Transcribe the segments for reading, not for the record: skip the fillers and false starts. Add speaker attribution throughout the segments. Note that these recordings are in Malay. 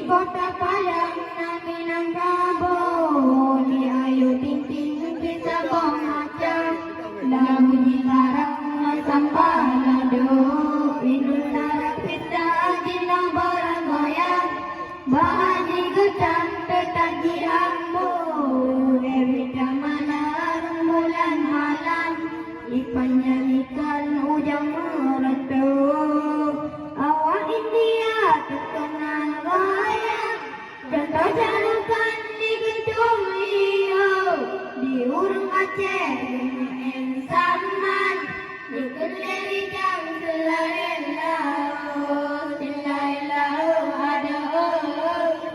Speaker 1: kota Padang na Minangkabau, di Ayu Ting Ting bisa macam lagu jikarang sampai lado, inul narak kita jina barangayang, bahagi gedang tetaji ambo, Dewi Damana rembulan malam, ikan ujang meretup, awak India terkenal raya, contoh jalukan di Gedung Liau, di Urung Aceh dengan Saman, di Keleri Jam selain laut, selain laut ada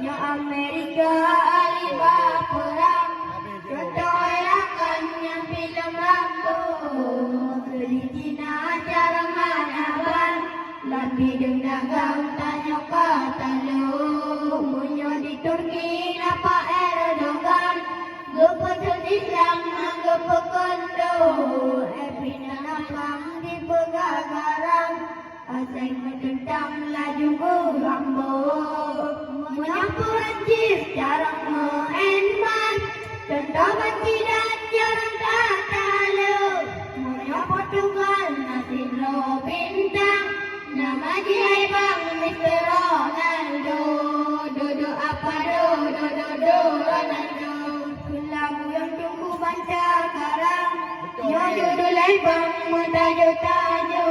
Speaker 1: yang Amerika alibah perang, contoh erakan yang film Rambo, di Cina jarang hanaban, lebih dagang tanya kata lu, munyo di Turki napa Erdogan, gepetun Islam gepekondo, epina lapang di Begagaran, asing mententang laju Rambo, munyo Perancis jarang mengenman, contoh banci dan jarang kata lu, munyo Portugal nasi bintang, nama dia bang Mr. Ronaldo, dodo apa do Ronaldo, lagu yang tunggu baca karang, yo judul bang mentajo-tajo,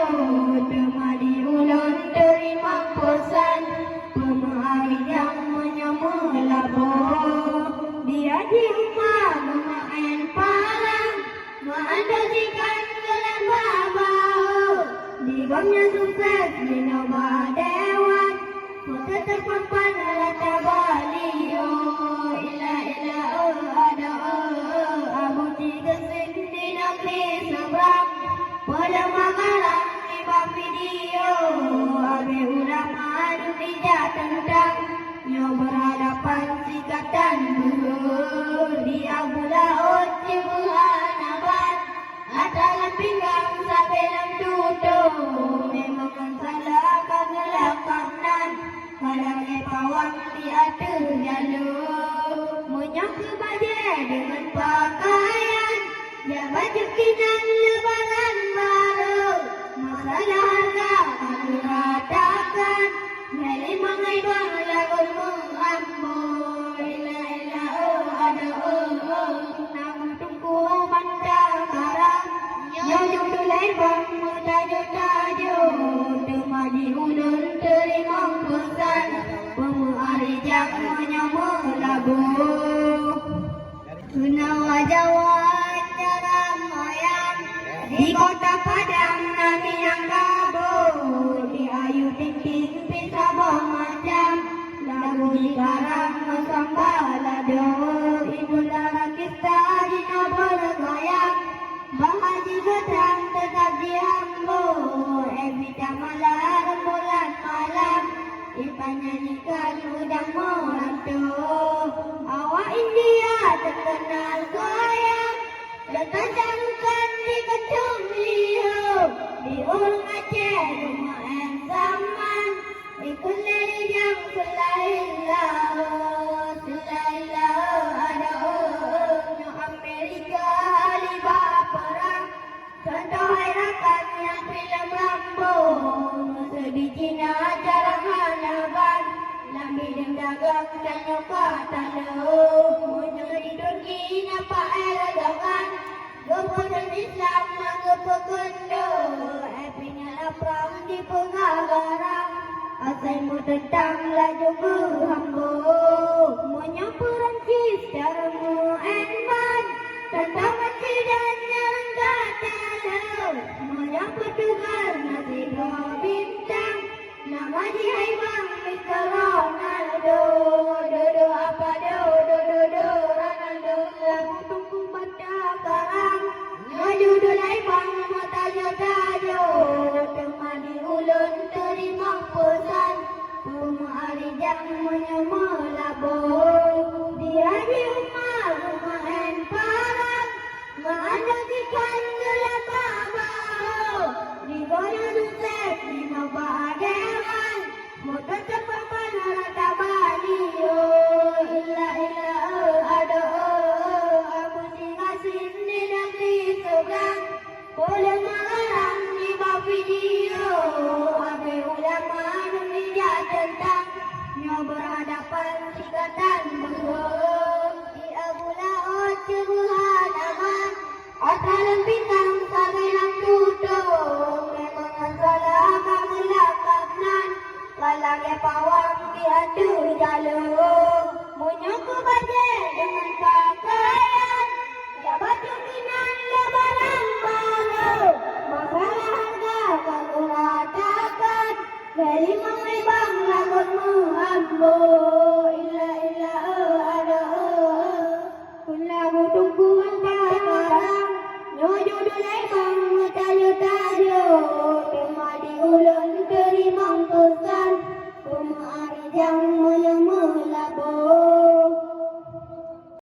Speaker 1: temadi ulun terima pesan, pemahari yang menyamul labo, dia di rumah memain palang, mengandalkan gelar babau, di gamnya sukses di Nova Dewan, foto terpampang rata Balio, ila ada Abu Tiga Sen di negeri seberang, pada Makalang lima video, abe ulama dunia tentang, nyo berhadapan sikatan buhur, di Abu Laut Cibuhan Abad, atalan pinggang sabelam tutup, memang salah kagelak kanan, kadangnya pawang di atur jalur, munyak kebaja dengan pakaian, ya baju kinan lebaran baru, masalah harga aku ratakan, dari mangai bang lagu mengambo, ila ada namun tunggu bandar karang, yo judul bang mutajo-tajo, temadi ulun terima pesan, pemahari jak menyamul lagu, Sunawa Jawa jarang moyang, di kota Padang na Minangkabau, di Ayu Ting Ting bisa macam, lagu jikarang sampai lado, inul narak kita jina bergoyang, bahagi gedang tetap diambo, evita malam rembulan malam, ikan nyanyikan udang merantup, awak India terkenal goyang, letak jalukan di Gedung Liau, di Urung Aceh rumah Saman, di Keleri Jam selain laut ada yang Amerika alibah perang, contoh erakan yang film Rambo, di Cina jarang hanaban, lebih dagang tanya kata lu, munyo di Turki napa Erdogan, gepetun Islam gepekondo, epina lapang di Begagaran, asing mententang laju Rambo, munyo Perancis jarang mengenman, contoh banci dan jarang kata lu, munyo Portugal nasi bintang, nama dia bang Mr. Ronaldo, dodo apa do Ronaldo, lagu tunggu bandar karang, yo judul bang mutajo-tajo, temadi ulun terima pesan, pemahari yang menyamul labo, dia di rumah main parang, mengandalkan gelar babau, di goyang sukses di Nova Dewan, foto terpampang rata Bali. tentang nyo berhadapan sikatan bergerak di abulaot cebuhan aman atalan bintang sabilang tutup memang salah kagelak kabnan kalage pawang diadu jalur munyoku baje dengan pakaian ya baju kinan lebaran baru masalah harga kamu ratakan dari mengbang lagunmu ambo illa illa ada lagu tungguan parang nyojo dulai bang tayo tema diulun terimang pesan kumari jang mula-mula bo